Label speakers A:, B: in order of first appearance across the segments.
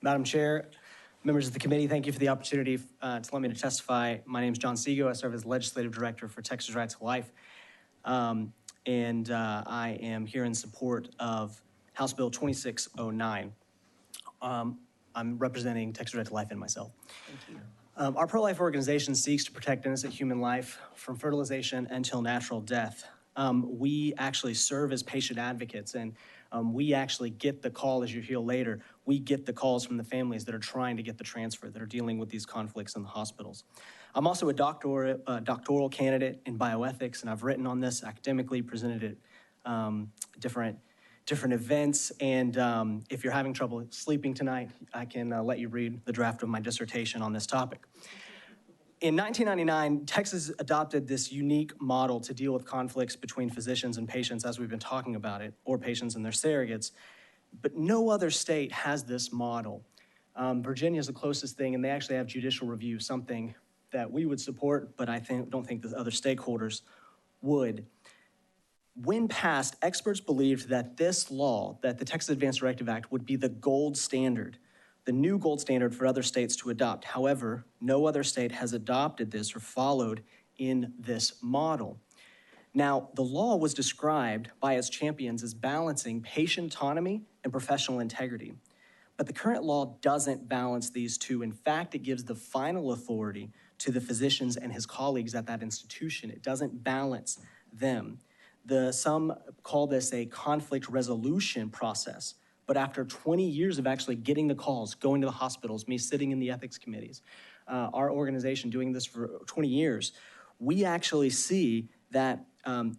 A: Madam Chair, members of the committee, thank you for the opportunity to let me to testify. My name is John Seago. I serve as Legislative Director for Texas Right to Life. I am here in support of House Bill 2609. I'm representing Texas Right to Life and myself.
B: Thank you.
A: Our pro-life organization seeks to protect innocent human life from fertilization until natural death. We actually serve as patient advocates, and we actually get the call, as you hear later, we get the calls from the families that are trying to get the transfer, that are dealing with these conflicts in the hospitals. I'm also a doctoral candidate in bioethics, and I've written on this academically, presented at different events, and if you're having trouble sleeping tonight, I can let you read the draft of my dissertation on this topic. In 1999, Texas adopted this unique model to deal with conflicts between physicians and patients, as we've been talking about it, or patients and their surrogates, but no other state has this model. Virginia is the closest thing, and they actually have judicial review, something that we would support, but I don't think the other stakeholders would. When passed, experts believed that this law, that the Texas Advance Directives Act, would be the gold standard, the new gold standard for other states to adopt. However, no other state has adopted this or followed in this model. Now, the law was described by its champions as balancing patient autonomy and professional integrity. But the current law doesn't balance these two. In fact, it gives the final authority to the physicians and his colleagues at that institution. It doesn't balance them. Some call this a conflict resolution process, but after 20 years of actually getting the calls, going to the hospitals, me sitting in the ethics committees, our organization doing this for 20 years, we actually see that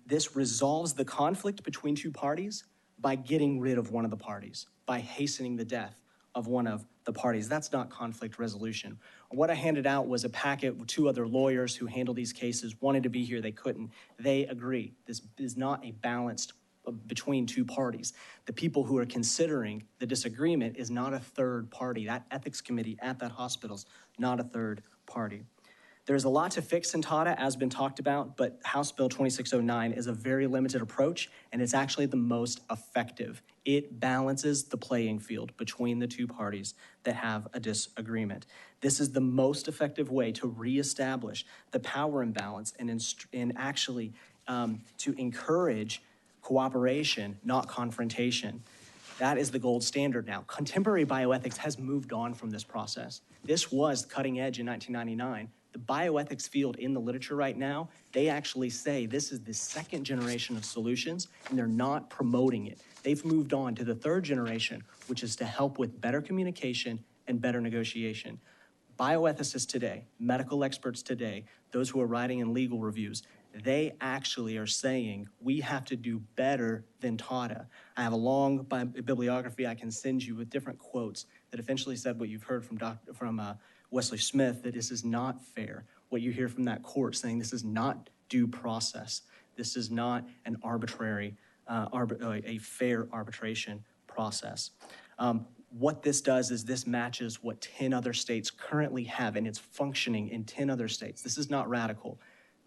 A: this resolves the conflict between two parties by getting rid of one of the parties, by hastening the death of one of the parties. That's not conflict resolution. What I handed out was a packet with two other lawyers who handle these cases, wanted to be here, they couldn't. They agree. This is not a balanced between two parties. The people who are considering the disagreement is not a third party. That ethics committee at that hospital is not a third party. There's a lot to fix in TADA, as been talked about, but House Bill 2609 is a very limited approach, and it's actually the most effective. It balances the playing field between the two parties that have a disagreement. This is the most effective way to reestablish the power imbalance and actually to encourage cooperation, not confrontation. That is the gold standard now. Contemporary bioethics has moved on from this process. This was cutting edge in 1999. The bioethics field in the literature right now, they actually say this is the second generation of solutions, and they're not promoting it. They've moved on to the third generation, which is to help with better communication and better negotiation. Bioethicists today, medical experts today, those who are writing in legal reviews, they actually are saying we have to do better than TADA. I have a long bibliography I can send you with different quotes that essentially said what you've heard from Wesley Smith, that this is not fair. What you hear from that court saying this is not due process. This is not an arbitrary, a fair arbitration process. What this does is this matches what 10 other states currently have, and it's functioning in 10 other states. This is not radical.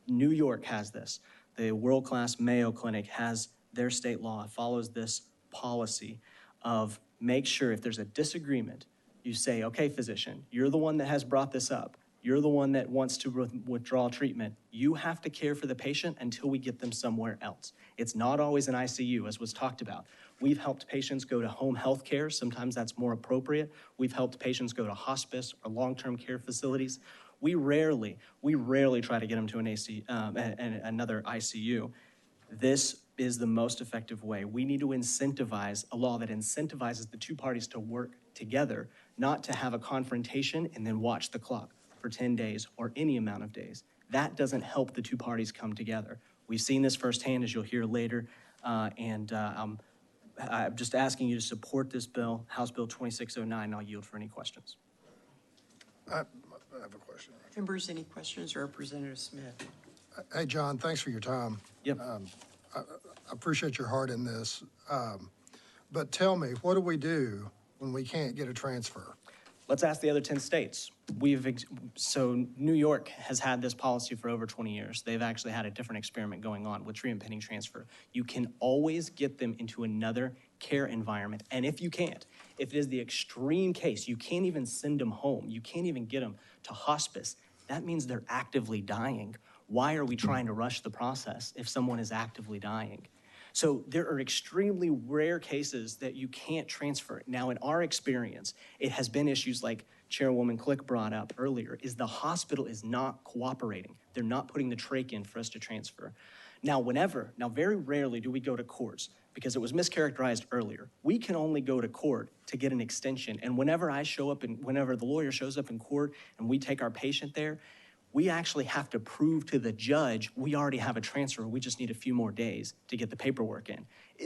A: New York has this. The world-class Mayo Clinic has their state law, follows this policy of make sure if there's a disagreement, you say, okay, physician, you're the one that has brought this up. You're the one that wants to withdraw treatment. You have to care for the patient until we get them somewhere else. It's not always an ICU, as was talked about. We've helped patients go to home health care. Sometimes that's more appropriate. We've helped patients go to hospice or long-term care facilities. We rarely try to get them to another ICU. This is the most effective way. We need to incentivize a law that incentivizes the two parties to work together, not to have a confrontation and then watch the clock for 10 days or any amount of days. That doesn't help the two parties come together. We've seen this firsthand, as you'll hear later, I'm just asking you to support this bill, House Bill 2609, and I'll yield for any questions.
C: I have a question.
B: Members, any questions, or Representative Smith?
C: Hey, John, thanks for your time.
A: Yep.
C: I appreciate your heart in this. But tell me, what do we do when we can't get a transfer?
A: Let's ask the other 10 states. So New York has had this policy for over 20 years. They've actually had a different experiment going on with treatment pending transfer. You can always get them into another care environment. And if you can't, if it is the extreme case, you can't even send them home, you can't even get them to hospice, that means they're actively dying. Why are we trying to rush the process if someone is actively dying? So there are extremely rare cases that you can't transfer. Now, in our experience, it has been issues like Chairwoman Click brought up earlier, is the hospital is not cooperating. They're not putting the trach in for us to transfer. Now, very rarely do we go to courts because it was mischaracterized earlier. We can only go to court to get an extension. And whenever the lawyer shows up in court and we take our patient there, we actually have to prove to the judge we already have a transfer. We just need a few more days to get the paperwork in.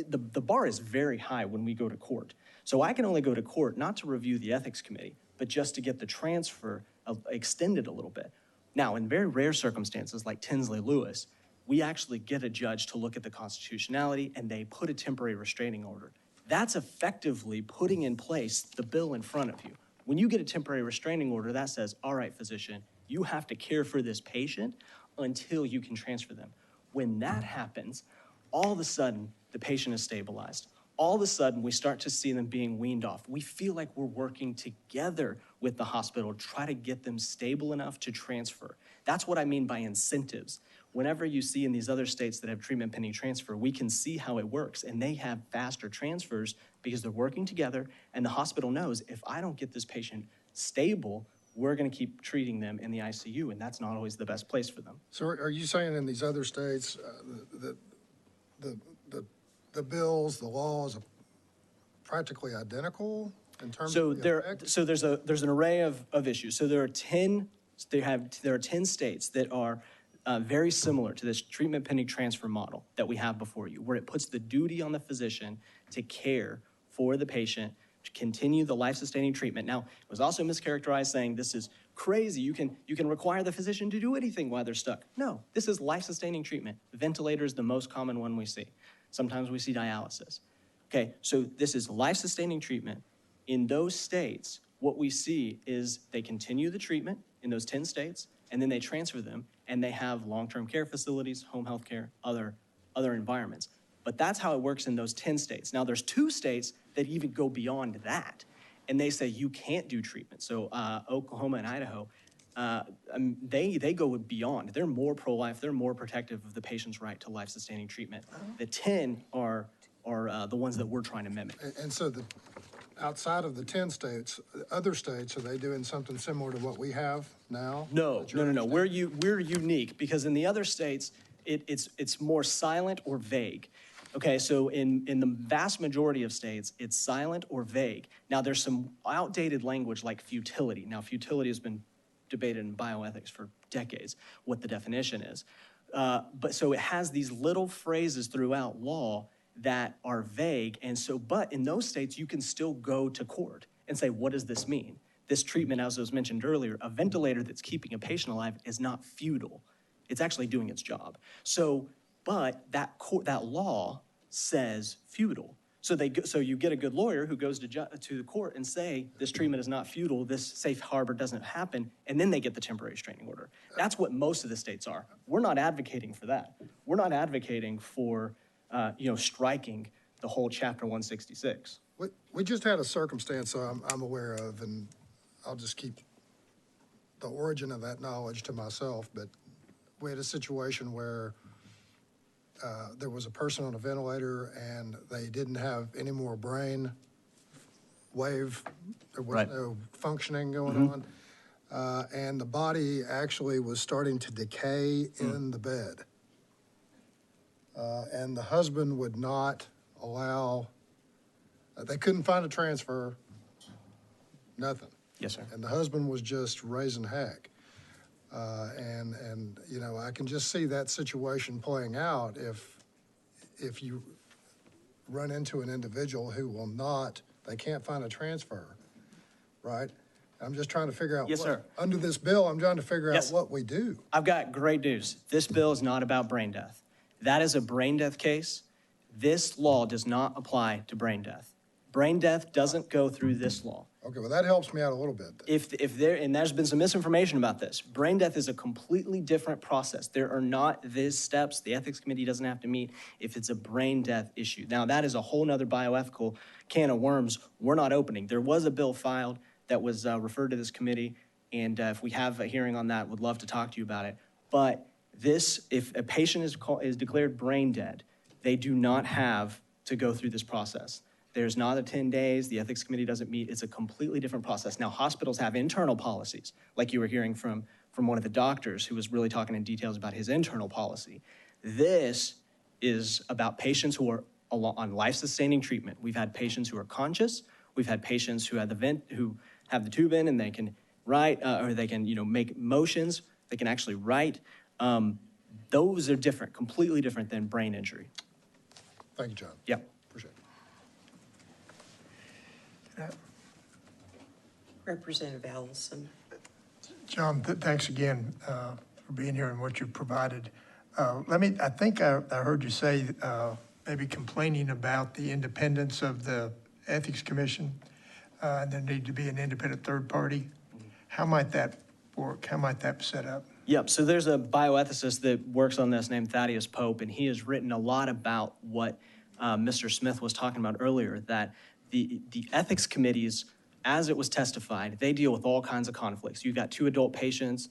A: The bar is very high when we go to court. So I can only go to court not to review the ethics committee, but just to get the transfer extended a little bit. Now, in very rare circumstances like Tinsley Lewis, we actually get a judge to look at the constitutionality and they put a temporary restraining order. That's effectively putting in place the bill in front of you. When you get a temporary restraining order, that says, all right, physician, you have to care for this patient until you can transfer them. When that happens, all of a sudden, the patient is stabilized. All of a sudden, we start to see them being weaned off. We feel like we're working together with the hospital to try to get them stable enough to transfer. That's what I mean by incentives. Whenever you see in these other states that have treatment pending transfer, we can see how it works, and they have faster transfers because they're working together, and the hospital knows if I don't get this patient stable, we're going to keep treating them in the ICU, and that's not always the best place for them.
C: So are you saying in these other states, the bills, the laws are practically identical in terms of the effect?
A: So there's an array of issues. So there are 10 states that are very similar to this treatment pending transfer model that we have before you, where it puts the duty on the physician to care for the patient, to continue the life-sustaining treatment. Now, it was also mischaracterized saying this is crazy. You can require the physician to do anything while they're stuck. No, this is life-sustaining treatment. Ventilator is the most common one we see. Sometimes we see dialysis. Okay, so this is life-sustaining treatment. In those states, what we see is they continue the treatment in those 10 states, and then they transfer them, and they have long-term care facilities, home health care, other environments. But that's how it works in those 10 states. Now, there's 2 states that even go beyond that, and they say you can't do treatment. So Oklahoma and Idaho, they go beyond. They're more pro-life. They're more protective of the patient's right to life-sustaining treatment. The 10 are the ones that we're trying to mimic.
C: And so outside of the 10 states, other states, are they doing something similar to what we have now?
A: No. We're unique because in the other states, it's more silent or vague. Okay, so in the vast majority of states, it's silent or vague. Now, there's some outdated language like futility. Now, futility has been debated in bioethics for decades, what the definition is. But so it has these little phrases throughout law that are vague. But in those states, you can still go to court and say, what does this mean? This treatment, as was mentioned earlier, a ventilator that's keeping a patient alive is not futile. It's actually doing its job. But that law says futile. So you get a good lawyer who goes to the court and say, this treatment is not futile, this safe harbor doesn't happen, and then they get the temporary restraining order. That's what most of the states are. We're not advocating for that. We're not advocating for striking the whole Chapter 166.
C: We just had a circumstance I'm aware of, and I'll just keep the origin of that knowledge to myself, but we had a situation where there was a person on a ventilator and they didn't have any more brain wave. There was no functioning going on. And the body actually was starting to decay in the bed. And the husband would not allow, they couldn't find a transfer, nothing.
A: Yes, sir.
C: And the husband was just raising heck. I can just see that situation playing out if you run into an individual who will not, they can't find a transfer, right? I'm just trying to figure out
A: Yes, sir.
C: Under this bill, I'm trying to figure out what we do.
A: I've got great news. This bill is not about brain death. That is a brain death case. This law does not apply to brain death. Brain death doesn't go through this law.
C: Okay, well, that helps me out a little bit.
A: If there, and there's been some misinformation about this, brain death is a completely different process. There are not these steps. The ethics committee doesn't have to meet if it's a brain death issue. Now, that is a whole nother bioethical can of worms we're not opening. There was a bill filed that was referred to this committee, and if we have a hearing on that, would love to talk to you about it. But this, if a patient is declared brain dead, they do not have to go through this process. There's not a 10 days, the ethics committee doesn't meet, it's a completely different process. Now, hospitals have internal policies, like you were hearing from one of the doctors who was really talking in details about his internal policy. This is about patients who are on life-sustaining treatment. We've had patients who are conscious, we've had patients who have the tube in and they can write, or they can, make motions, they can actually write. Those are different, completely different than brain injury.
C: Thank you, John.
A: Yeah.
C: Appreciate it.
B: Representative Allison.
D: John, thanks again for being here and what you provided. I think I heard you say maybe complaining about the independence of the Ethics Commission, and there need to be an independent third party. How might that work? How might that be set up?
A: Yep, so there's a bioethicist that works on this named Thaddeus Pope, and he has written a lot about what Mr. Smith was talking about earlier, that the ethics committees, as it was testified, they deal with all kinds of conflicts. You've got two adult surrogates,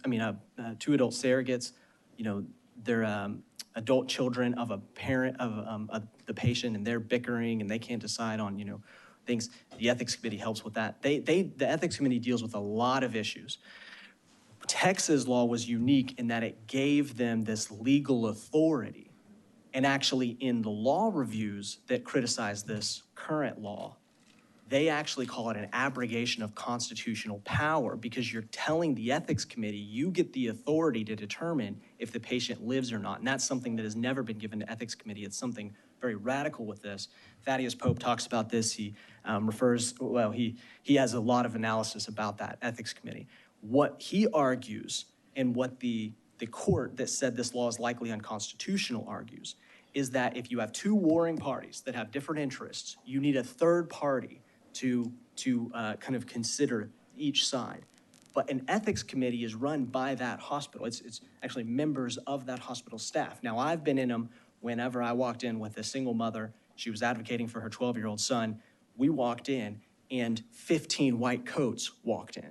A: they're adult children of a parent of the patient, and they're bickering and they can't decide on, things. The ethics committee helps with that. The ethics committee deals with a lot of issues. Texas law was unique in that it gave them this legal authority. And actually in the law reviews that criticize this current law, they actually call it an abrogation of constitutional power, because you're telling the ethics committee you get the authority to determine if the patient lives or not. And that's something that has never been given to ethics committee. It's something very radical with this. Thaddeus Pope talks about this. He he has a lot of analysis about that ethics committee. What he argues, and what the court that said this law is likely unconstitutional argues, is that if you have two warring parties that have different interests, you need a third party to kind of consider each side. But an ethics committee is run by that hospital. It's actually members of that hospital staff. Now, I've been in them whenever I walked in with a single mother. She was advocating for her 12-year-old son. We walked in, and 15 white coats walked in.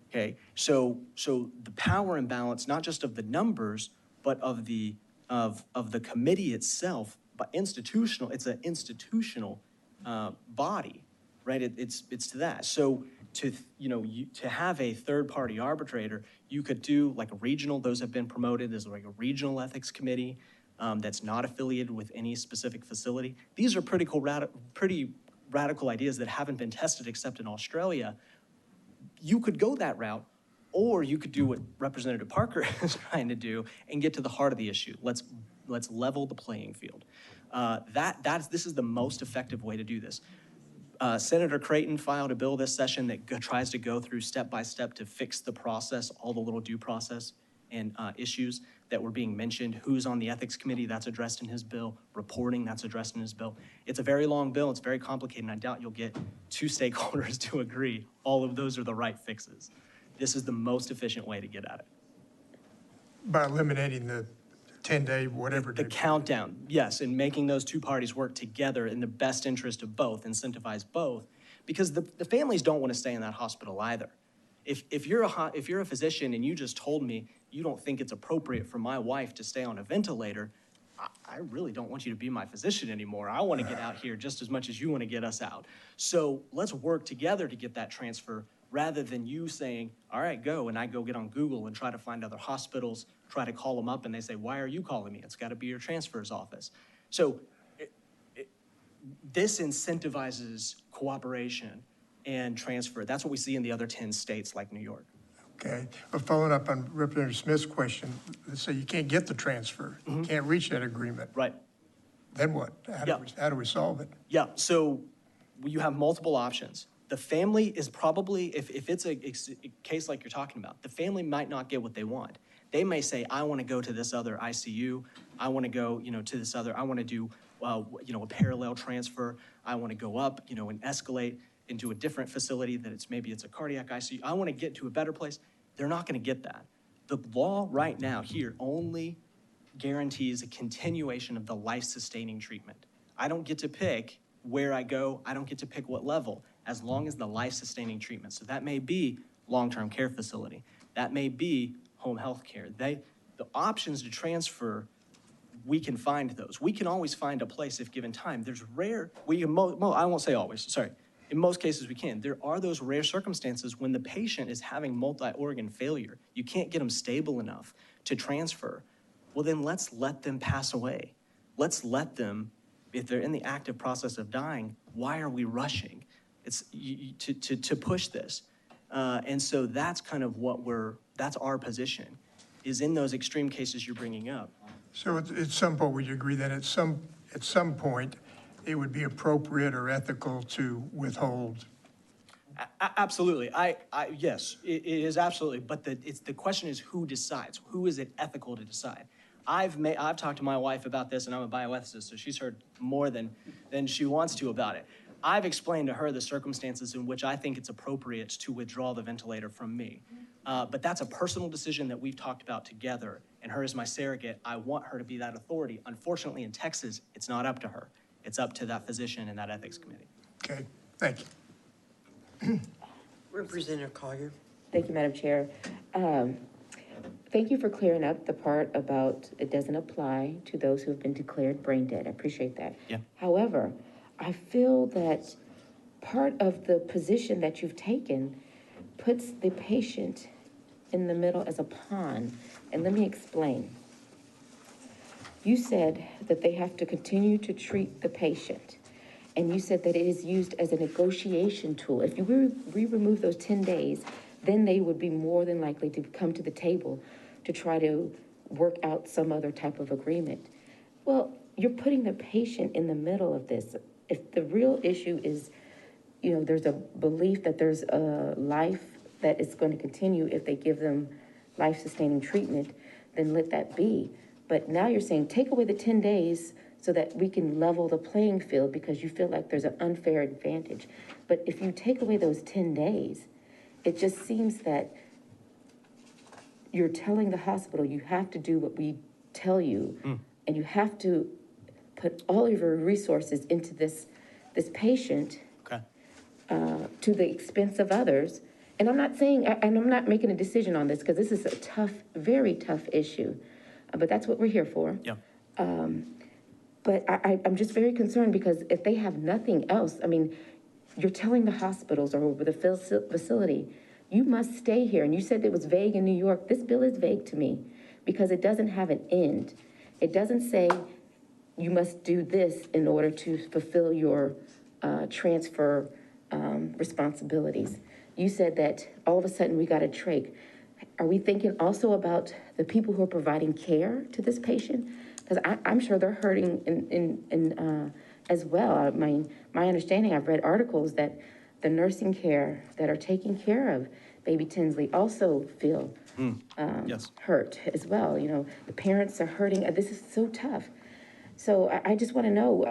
A: Okay, so the power imbalance, not just of the numbers, but of the committee itself, but institutional. It's an institutional body, right? It's to that. So to have a third party arbitrator, you could do like a regional. Those have been promoted as like a regional ethics committee that's not affiliated with any specific facility. These are pretty radical ideas that haven't been tested except in Australia. You could go that route, or you could do what Representative Parker is trying to do and get to the heart of the issue. Let's level the playing field. This is the most effective way to do this. Senator Creighton filed a bill this session that tries to go through step by step to fix the process, all the little due process and issues that were being mentioned. Who's on the ethics committee, that's addressed in his bill. Reporting, that's addressed in his bill. It's a very long bill, it's very complicated, and I doubt you'll get two stakeholders to agree all of those are the right fixes. This is the most efficient way to get at it.
D: By eliminating the 10-day, whatever.
A: The countdown, yes, and making those two parties work together in the best interest of both, incentivize both, because the families don't want to stay in that hospital either. If you're a physician and you just told me you don't think it's appropriate for my wife to stay on a ventilator, I really don't want you to be my physician anymore. I want to get out here just as much as you want to get us out. So let's work together to get that transfer, rather than you saying, all right, go, and I go get on Google and try to find other hospitals, try to call them up, and they say, why are you calling me? It's got to be your transfers office. So this incentivizes cooperation and transfer. That's what we see in the other 10 states like New York.
D: Okay, but following up on Representative Smith's question, let's say you can't get the transfer, you can't reach that agreement.
A: Right.
D: Then what? How do we solve it?
A: Yeah, so you have multiple options. The family is probably, if it's a case like you're talking about, the family might not get what they want. They may say, I want to go to this other ICU. I want to go, to this other, I want to do, a parallel transfer. I want to go up, and escalate. into a different facility that maybe it's a cardiac ICU. I want to get to a better place. They're not going to get that. The law right now here only guarantees a continuation of the life-sustaining treatment. I don't get to pick where I go. I don't get to pick what level, as long as the life-sustaining treatment. So that may be long-term care facility. That may be home health care. The options to transfer, we can find those. We can always find a place if given time. There's rare, I won't say always, sorry. In most cases we can. There are those rare circumstances when the patient is having multi-organ failure. You can't get them stable enough to transfer. Well, then let's let them pass away. Let's let them, if they're in the active process of dying, why are we rushing? It's to push this. And so that's kind of that's our position, is in those extreme cases you're bringing up.
D: So at some point, would you agree that at some point, it would be appropriate or ethical to withhold?
A: Absolutely. Yes, it is absolutely. But the question is who decides? Who is it ethical to decide? I've talked to my wife about this, and I'm a bioethicist, so she's heard more than she wants to about it. I've explained to her the circumstances in which I think it's appropriate to withdraw the ventilator from me. But that's a personal decision that we've talked about together, and her as my surrogate, I want her to be that authority. Unfortunately, in Texas, it's not up to her. It's up to that physician and that ethics committee.
D: Okay, thank you.
B: Representative Collier.
E: Thank you, Madam Chair. Thank you for clearing up the part about it doesn't apply to those who have been declared brain dead. I appreciate that.
A: Yeah.
E: However, I feel that part of the position that you've taken puts the patient in the middle as a pawn. And let me explain. You said that they have to continue to treat the patient. And you said that it is used as a negotiation tool. If you remove those 10 days, then they would be more than likely to come to the table to try to work out some other type of agreement. Well, you're putting the patient in the middle of this. If the real issue is, there's a belief that there's a life that is going to continue if they give them life-sustaining treatment, then let that be. But now you're saying take away the 10 days so that we can level the playing field because you feel like there's an unfair advantage. But if you take away those 10 days, it just seems that you're telling the hospital you have to do what we tell you, and you have to put all of your resources into this patient to the expense of others. And I'm not saying, and I'm not making a decision on this because this is a tough, very tough issue, but that's what we're here for.
A: Yeah.
E: But I'm just very concerned because if they have nothing else, you're telling the hospitals or the facility, you must stay here. And you said it was vague in New York. This bill is vague to me because it doesn't have an end. It doesn't say you must do this in order to fulfill your transfer responsibilities. You said that all of a sudden we got a trach. Are we thinking also about the people who are providing care to this patient? Because I'm sure they're hurting as well. My understanding, I've read articles that the nursing care that are taking care of baby Tinsley also feel
A: Yes.
E: hurt as well. The parents are hurting. This is so tough. So I just want to know,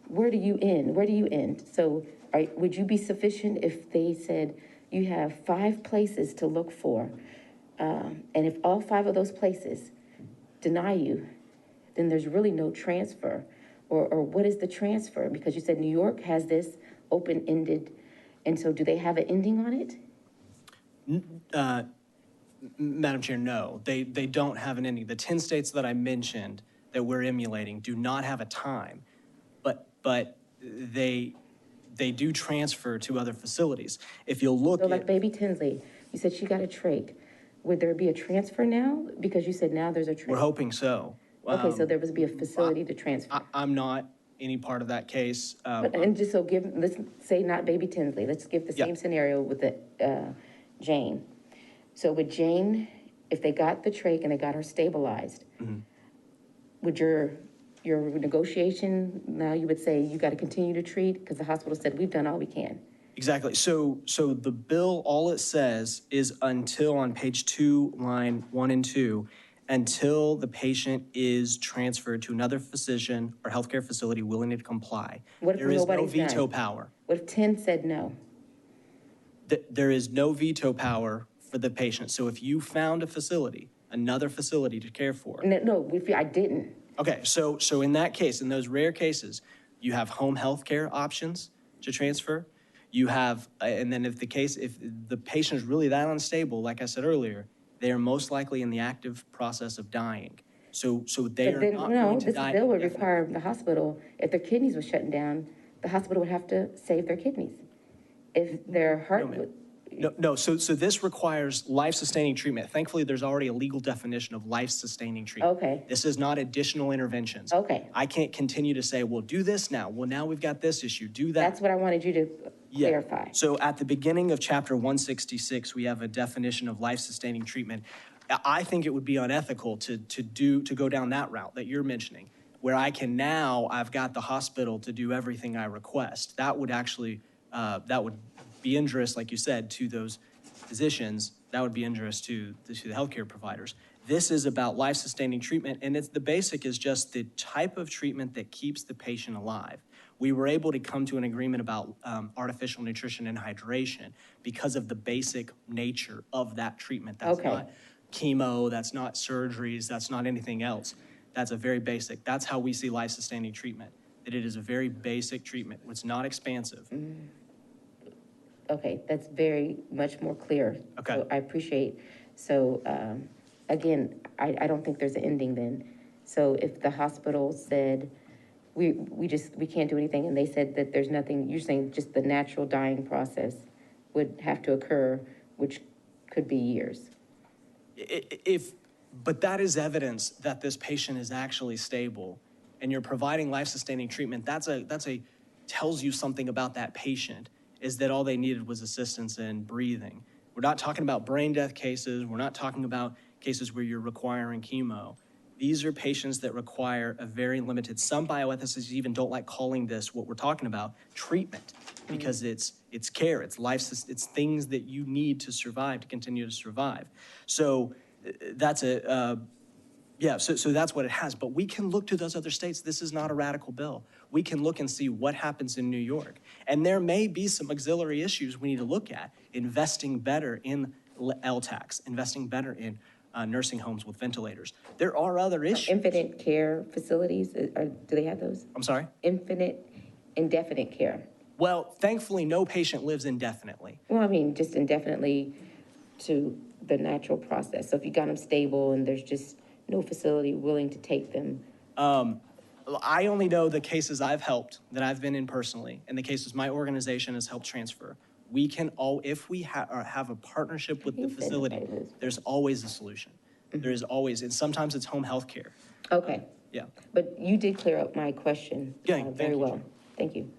E: where do you end? Where do you end? So would you be sufficient if they said you have 5 places to look for, and if all 5 of those places deny you, then there's really no transfer? Or what is the transfer? Because you said New York has this open-ended, and so do they have an ending on it?
A: Madam Chair, no, they don't have an ending. The 10 states that I mentioned that we're emulating do not have a time, but they do transfer to other facilities. If you'll look
E: So
A: at...
E: like baby Tinsley, you said she got a trach. Would there be a transfer now? Because you said now there's a transfer.
A: We're hoping so.
E: Okay, so there would be a facility to transfer.
A: I'm not any part of that case.
E: And just so let's say not baby Tinsley, let's give the same scenario with the Jane. So with Jane, if they got the trach and they got her stabilized, would your negotiation, now you would say you got to continue to treat because the hospital said we've done all we can?
A: Exactly. So the bill, all it says is until on page 2, line 1 and 2, until the patient is transferred to another physician or healthcare facility willing to comply.
E: What if
A: there is no
E: nobody's
A: veto
E: done?
A: power.
E: What if 10 said no?
A: There is no veto power for the patient. So if you found a facility, another facility to care for.
E: No, I didn't.
A: Okay, so in that case, in those rare cases, you have home health care options to transfer. You have, and then if the patient is really that unstable, like I said earlier, they are most likely in the active process of dying. So they
E: But
A: are
E: then,
A: not
E: no,
A: going to
E: this
A: die.
E: bill would
A: indefinitely.
E: require the hospital, if their kidneys were shutting down, the hospital would have to save their kidneys. If their heart
A: ma'am.
E: would,
A: No, so this requires life-sustaining treatment. Thankfully, there's already a legal definition of life-sustaining treatment.
E: Okay.
A: This is not additional interventions.
E: Okay.
A: I can't continue to say, well, do this now. Well, now we've got this issue, do that.
E: that's what I wanted you to
A: Yeah.
E: clarify.
A: So at the beginning of chapter 166, we have a definition of life-sustaining treatment. I think it would be unethical to go down that route that you're mentioning, where I've got the hospital to do everything I request. That would actually, that would be injurious, like you said, to those physicians. That would be injurious to the healthcare providers. This is about life-sustaining treatment, and the basic is just the type of treatment that keeps the patient alive. We were able to come to an agreement about artificial nutrition and hydration because of the basic nature of that treatment. That's
E: Okay.
A: not chemo, that's not surgeries, that's not anything else. That's a very basic. That's how we see life-sustaining treatment, that it is a very basic treatment. It's not expansive.
E: Okay, that's very much more clear.
A: Okay.
E: So I appreciate, so, again, I don't think there's an ending then. So if the hospital said, we can't do anything, and they said that there's nothing, you're saying just the natural dying process would have to occur, which could be years.
A: But that is evidence that this patient is actually stable, and you're providing life-sustaining treatment. Tells you something about that patient, is that all they needed was assistance in breathing. We're not talking about brain death cases. We're not talking about cases where you're requiring chemo. These are patients that require a very limited, some bioethicists even don't like calling this, what we're talking about, treatment, because it's care, it's life, it's things that you need to survive, to continue to survive. So that's so that's what it has. But we can look to those other states. This is not a radical bill. We can look and see what happens in New York. And there may be some auxiliary issues we need to look at, investing better in LTACs, investing better in nursing homes with ventilators. There are other issues.
E: Infinite care facilities, do they have those?
A: I'm sorry?
E: Indefinite care.
A: Well, thankfully, no patient lives indefinitely.
E: Well, I mean, just indefinitely to the natural process. So if you got them stable and there's just no facility willing to take them.
A: I only know the cases I've helped, that I've been in personally, and the cases my organization has helped transfer. We can if we have a partnership with the facility, there's always a solution. There is always, and sometimes it's home health care.
E: Okay.
A: Yeah.
E: But you did clear up my question
A: Yeah, thank
E: very
A: you.
E: well. Thank you.